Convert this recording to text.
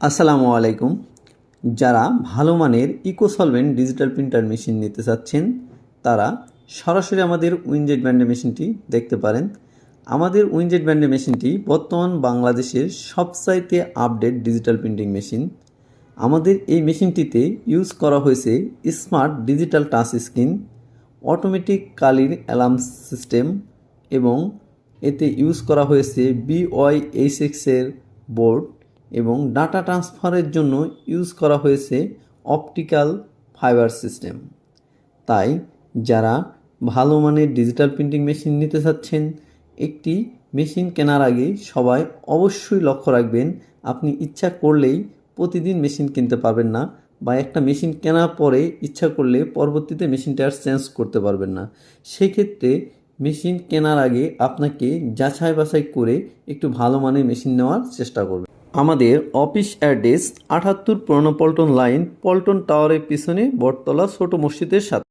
আসসালামু আলাইকুম। যারা ভালো মানের ইকোসলভেন্ট ডিজিটাল প্রিন্টার মেশিন নিতে চাচ্ছেন তারা সরাসরি আমাদের উইনজেট ব্র্যান্ডের মেশিনটি দেখতে পারেন। আমাদের উইনজেট ব্র্যান্ডের মেশিনটি বর্তমান বাংলাদেশের সবচাইতে আপডেট ডিজিটাল প্রিন্টিং মেশিন। আমাদের এই মেশিনটিতে ইউজ করা হয়েছে smart digital touch screen, automatic কালির অ্যালার্ম সিস্টেম এবং এতে ইউজ করা হয়েছে BY-H6 বোর্ড এবং ডাটা ট্রান্সফারের জন্য ইউজ করা হয়েছে অপটিক্যাল ফাইবার সিস্টেম। তাই যারা ভালো মানের ডিজিটাল প্রিন্টিং মেশিন নিতে চাচ্ছেন, একটি মেশিন কেনার আগে সবাই অবশ্যই লক্ষ্য রাখবেন আপনি ইচ্ছা করলেই প্রতিদিন মেশিন কিনতে পারবেন না, বা একটা মেশিন কেনার পরে ইচ্ছা করলে পরবর্তীতে মেশিনটা আর চেঞ্জ করতে পারবেন না। সেক্ষেত্রে মেশিন কেনার আগে আপনাকে যাচাই বাছাই করে একটু ভালো মানের মেশিন নেওয়ার চেষ্টা করবেন। আমাদের অফিস অ্যাড্রেস ৭৮ পুরনো পল্টন লাইন, পল্টন টাওয়ারের পিছনে বটতলা ছোট মসজিদের সাথে।